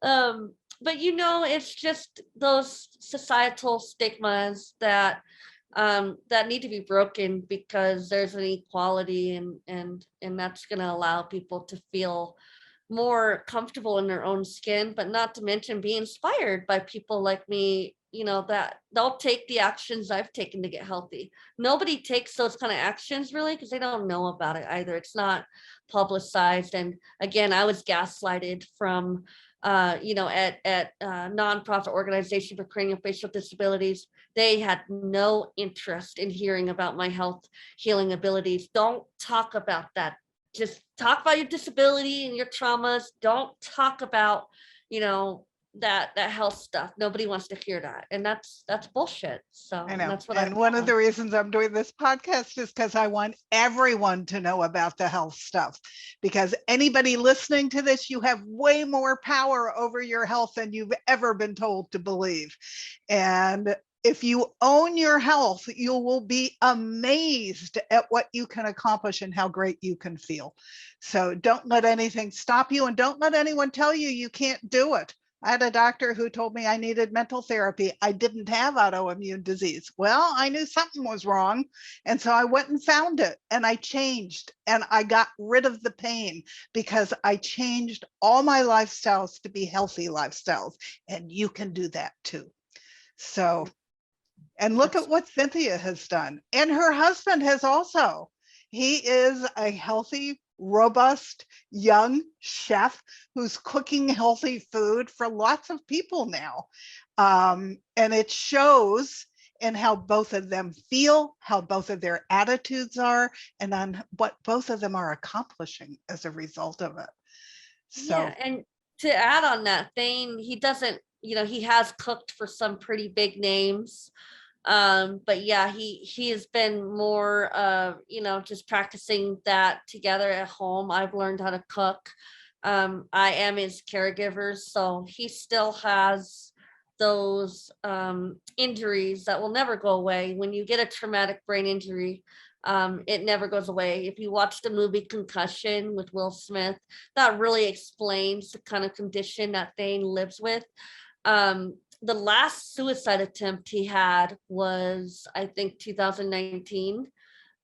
but it's just those societal stigmas that that need to be broken, because there's an equality, and that's going to allow people to feel more comfortable in their own skin, but not to mention be inspired by people like me, that they'll take the actions I've taken to get healthy. Nobody takes those kind of actions really because they don't know about it either. It's not publicized. And again, I was gaslighted from at nonprofit organization for craniofacial disabilities. They had no interest in hearing about my health healing abilities. Don't talk about that. Just talk about your disability and your traumas. Don't talk about, that health stuff. Nobody wants to hear that. And that's bullshit. So I know. that's what And one of the reasons I'm doing this podcast is because I want everyone to know about the health stuff. Because anybody listening to this, you have way more power over your health than you've ever been told to believe. And if you own your health, you will be amazed at what you can accomplish and how great you can feel. So don't let anything stop you, and don't let anyone tell you you can't do it. I had a doctor who told me I needed mental therapy. I didn't have autoimmune disease. Well, I knew something was wrong. And so I went and found it, and I changed, and I got rid of the pain because I changed all my lifestyles to be healthy lifestyles. And you can do that too. So, and look at what Cynthia has done. And her husband has also. He is a healthy, robust, young chef who's cooking healthy food for lots of people now. And it shows in how both of them feel, how both of their attitudes are, and on what both of them are accomplishing as a result of it. So, yeah, and to add on that, Thane, he doesn't, he has cooked for some pretty big names. But yeah, he has been more just practicing that together at home. I've learned how to cook. I am his caregiver, so he still has those injuries that will never go away. When you get a traumatic brain injury, It never goes away. If you watch the movie Concussion with Will Smith, that really explains the kind of condition that Thane lives with. The last suicide attempt he had was, I think, 2019.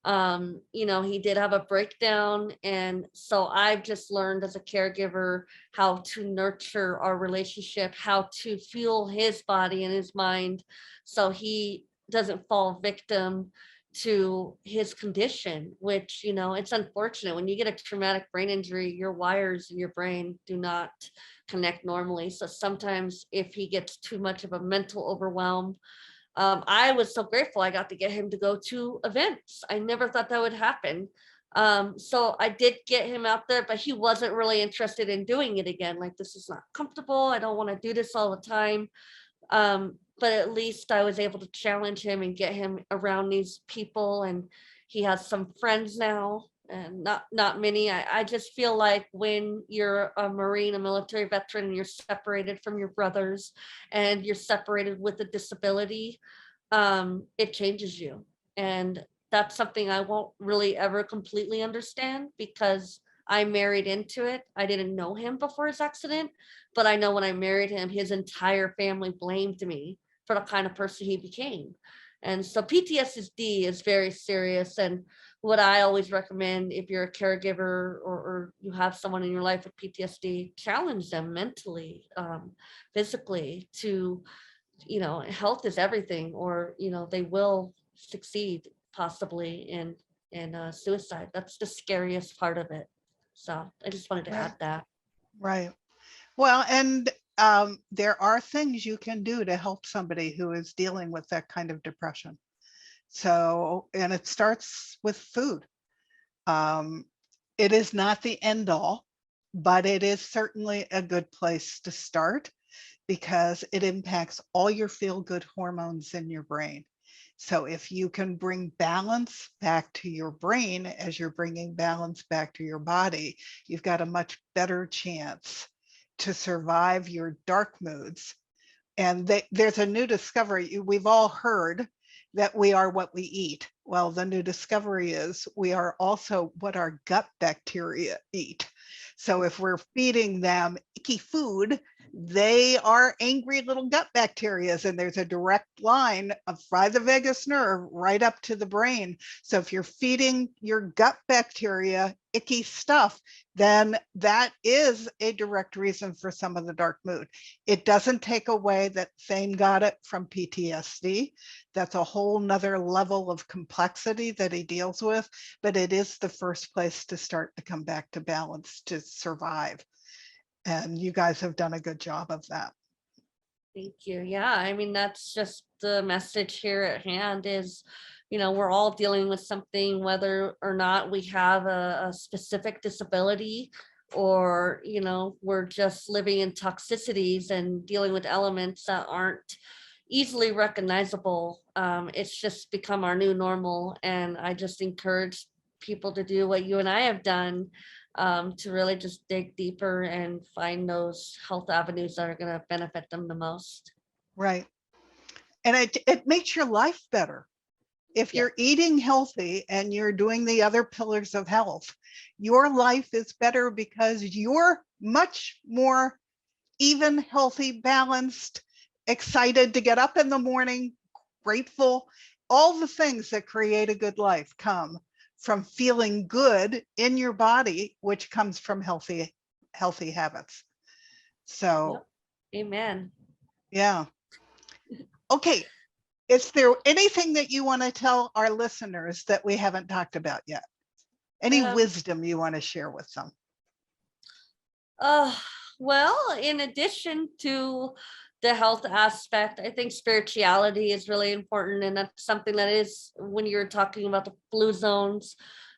He did have a breakdown, and so I've just learned as a caregiver how to nurture our relationship, how to fuel his body and his mind so he doesn't fall victim to his condition, which, it's unfortunate. When you get a traumatic brain injury, your wires in your brain do not connect normally. So sometimes if he gets too much of a mental overwhelm, I was so grateful I got to get him to go to events. I never thought that would happen. So I did get him out there, but he wasn't really interested in doing it again. Like, this is not comfortable. I don't want to do this all the time. But at least I was able to challenge him and get him around these people. And he has some friends now, and not many. I just feel like when you're a Marine, a military veteran, and you're separated from your brothers and you're separated with a disability, it changes you. And that's something I won't really ever completely understand, because I married into it. I didn't know him before his accident, but I know when I married him, his entire family blamed me for the kind of person he became. And so PTSD is very serious. And what I always recommend, if you're a caregiver or you have someone in your life with PTSD, challenge them mentally, physically, to, health is everything, or, they will succeed possibly in suicide. That's the scariest part of it. So I just wanted to add that. Right. Well, and there are things you can do to help somebody who is dealing with that kind of depression. So, and it starts with food. It is not the end all, but it is certainly a good place to start, because it impacts all your feel-good hormones in your brain. So if you can bring balance back to your brain as you're bringing balance back to your body, you've got a much better chance to survive your dark moods. And there's a new discovery. We've all heard that we are what we eat. Well, the new discovery is we are also what our gut bacteria eat. So if we're feeding them icky food, they are angry little gut bacteria, and there's a direct line by the vagus nerve right up to the brain. So if you're feeding your gut bacteria icky stuff, then that is a direct reason for some of the dark mood. It doesn't take away that Thane got it from PTSD. That's a whole nother level of complexity that he deals with, but it is the first place to start to come back to balance to survive. And you guys have done a good job of that. Thank you. Yeah, I mean, that's just the message here at hand is, we're all dealing with something, whether or not we have a specific disability, or, we're just living in toxicities and dealing with elements that aren't easily recognizable. It's just become our new normal. And I just encourage people to do what you and I have done, to really just dig deeper and find those health avenues that are going to benefit them the most. Right. And it makes your life better. If you're eating healthy and you're doing the other pillars of health, your life is better because you're much more even, healthy, balanced, excited to get up in the morning, grateful. All the things that create a good life come from feeling good in your body, which comes from healthy habits. So, Amen. Yeah. Okay. Is there anything that you want to tell our listeners that we haven't talked about yet? Any wisdom you want to share with them? Well, in addition to the health aspect, I think spirituality is really important. And that's something that is, when you're talking about the blue zones,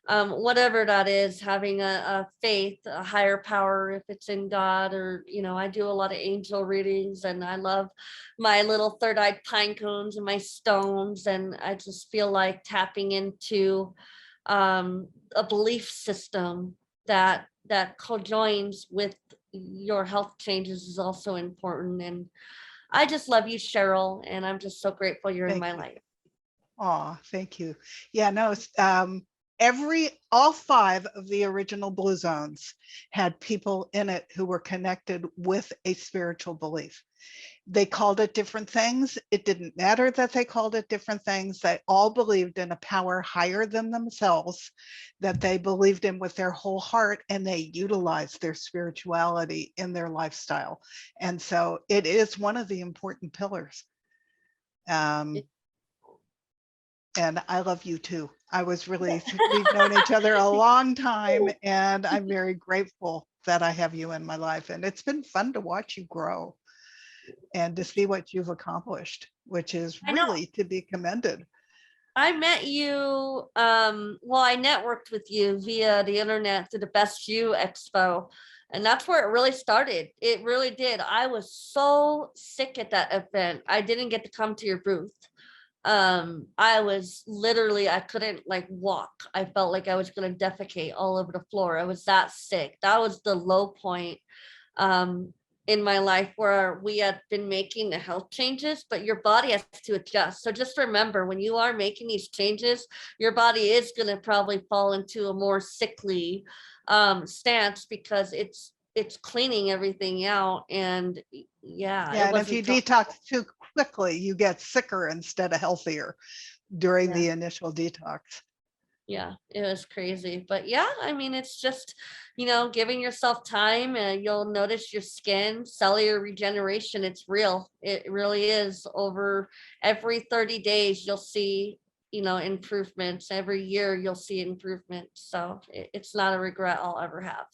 whatever that is, having a faith, a higher power, if it's in God, or, I do a lot of angel readings, and I love my little third-eyed pine cones and my stones. And I just feel like tapping into a belief system that conjoins with your health changes is also important. And I just love you, Cheryl, and I'm just so grateful you're in my life. Oh, thank you. Yeah, no, all 5 of the original Blue Zones had people in it who were connected with a spiritual belief. They called it different things. It didn't matter that they called it different things. They all believed in a power higher than themselves, that they believed in with their whole heart, and they utilized their spirituality in their lifestyle. And so it is one of the important pillars. Um, and I love you too. We've known each other a long time, and I'm very grateful that I have you in my life. And it's been fun to watch you grow and to see what you've accomplished, which is I know. really to be commended. I met you, well, I networked with you via the internet through the Best You Expo. And that's where it really started. It really did. I was so sick at that event. I didn't get to come to your booth. I was literally, I couldn't like walk. I felt like I was going to defecate all over the floor. I was that sick. That was the low point. In my life where we had been making the health changes, but your body has to adjust. So just remember, when you are making these changes, your body is going to probably fall into a more sickly stance because it's cleaning everything out. And yeah, Yeah, it and if you wasn't fun. detox too quickly, you get sicker instead of healthier during Yeah. the initial detox. Yeah, it was crazy. But yeah, I mean, it's just, giving yourself time and you'll notice your skin, cellular regeneration. It's real. It really is. Over every 30 days, you'll see, improvements. Every year, you'll see improvements. So it's not a regret I'll ever have.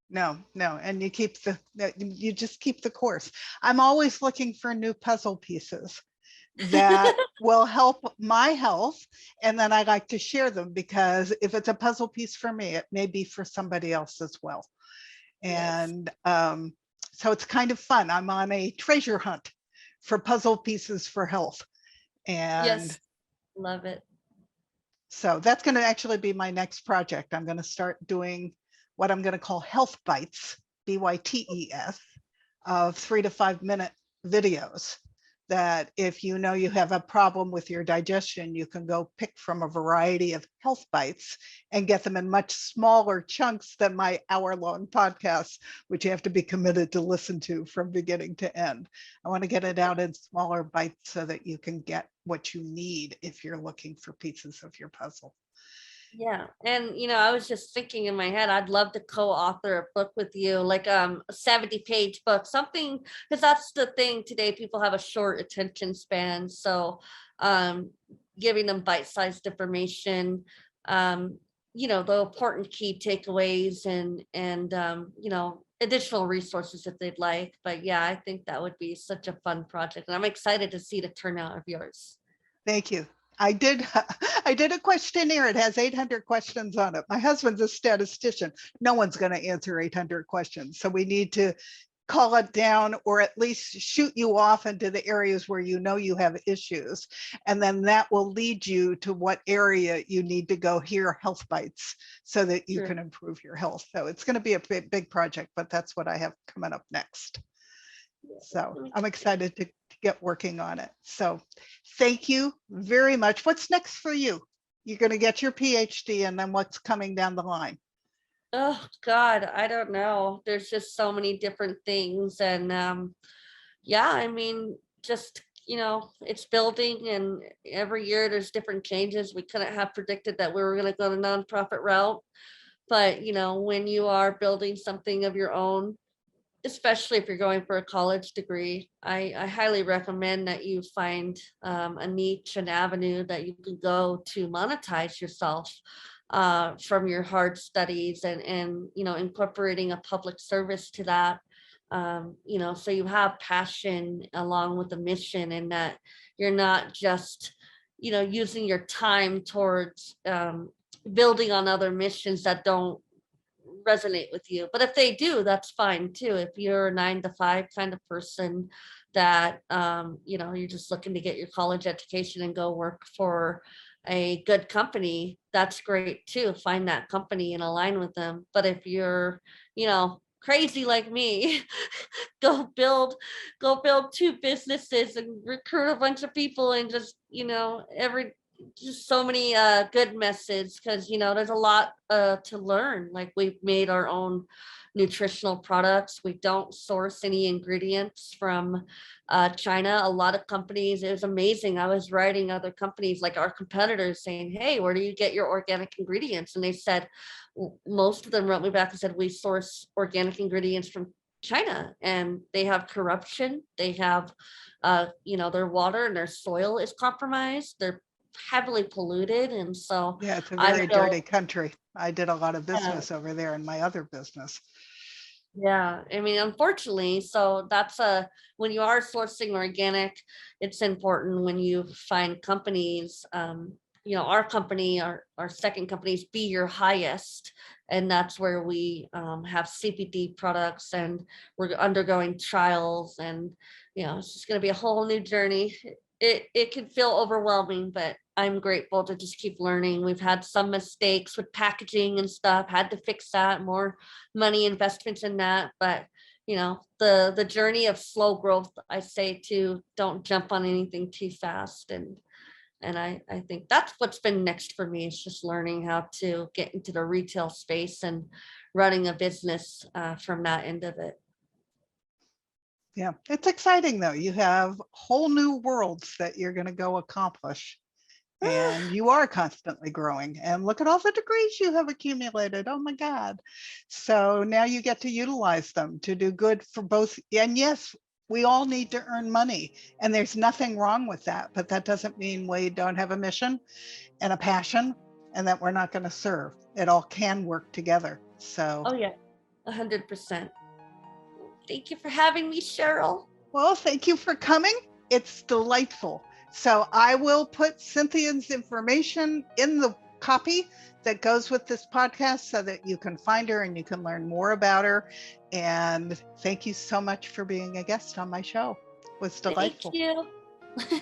No, and you just keep the course. I'm always looking for new puzzle pieces that will help my health, and then I like to share them, because if it's a puzzle piece for me, it may be for somebody else as well. Yes. And so it's kind of fun. I'm on a treasure hunt for puzzle pieces for health, and Yes. Love it. so that's going to actually be my next project. I'm going to start doing what I'm going to call health bites, BYTES, of 3 to 5 minute videos, that if you know you have a problem with your digestion, you can go pick from a variety of health bites and get them in much smaller chunks than my hour-long podcast, which you have to be committed to listen to from beginning to end. I want to get it out in smaller bites so that you can get what you need if you're looking for pieces of your puzzle. Yeah. And I was just thinking in my head, I'd love to co-author a book with you, like a 70-page book, something, because that's the thing today. People have a short attention span. So giving them bite-sized information, the important key takeaways and additional resources if they'd like. But yeah, I think that would be such a fun project. And I'm excited to see the turnout of yours. Thank you. I did a questionnaire. It has 800 questions on it. My husband's a statistician. No one's going to answer 800 questions. So we need to call it down, or at least shoot you off into the areas where you know you have issues. And then that will lead you to what area you need to go hear health bites so that you can improve your health. So it's going to be a big project, but that's what I have coming up next. So I'm excited to get working on it. So thank you very much. What's next for you? You're going to get your PhD, and then what's coming down the line? Oh God, I don't know. There's just so many different things. And yeah, I mean, just, it's building, and every year there's different changes. We couldn't have predicted that we were going to go the nonprofit route. But, when you are building something of your own, especially if you're going for a college degree, I highly recommend that you find a niche, an avenue that you can go to monetize yourself from your hard studies, and incorporating a public service to that, so you have passion along with the mission, and that you're not just, using your time towards building on other missions that don't resonate with you. But if they do, that's fine too. If you're a 9 to 5 kind of person that you're just looking to get your college education and go work for a good company, that's great too. Find that company and align with them. But if you're crazy like me, go build 2 businesses and recruit a bunch of people, and just just so many good messages, because there's a lot to learn. Like, we've made our own nutritional products. We don't source any ingredients from China. A lot of companies, it was amazing. I was writing other companies, like our competitors, saying, hey, where do you get your organic ingredients? And they said, most of them wrote me back and said, we source organic ingredients from China, and they have corruption. They have their water and their soil is compromised. They're heavily polluted. And so Yeah, it's a I very feel, dirty country. I did a lot of yeah, business over there in my other business. yeah, I mean, unfortunately, so that's when you are sourcing organic, it's important when you find companies, our company, our second company is Be Your Highest. And that's where we have CBD products, and we're undergoing trials, and, it's just going to be a whole new journey. It can feel overwhelming, but I'm grateful to just keep learning. We've had some mistakes with packaging and stuff, had to fix that, more money investments in that. But the journey of slow growth, I say, to don't jump on anything too fast. And I think that's what's been next for me, is just learning how to get into the retail space and running a business from that end of it. Yeah, it's exciting though. You have whole new worlds that you're going to go accomplish. And you are constantly growing. And look at all the degrees you have accumulated. Oh my God. So now you get to utilize them to do good for both. And yes, we all need to earn money, and there's nothing wrong with that. But that doesn't mean we don't have a mission and a passion, and that we're not going to serve. It all can work together. So, Oh yeah, 100%. Thank you for having me, Cheryl. well, thank you for coming. It's delightful. So I will put Cynthia's information in the copy that goes with this podcast so that you can find her and you can learn more about her. And thank you so much for being a guest on my show. It was delightful. Thank you.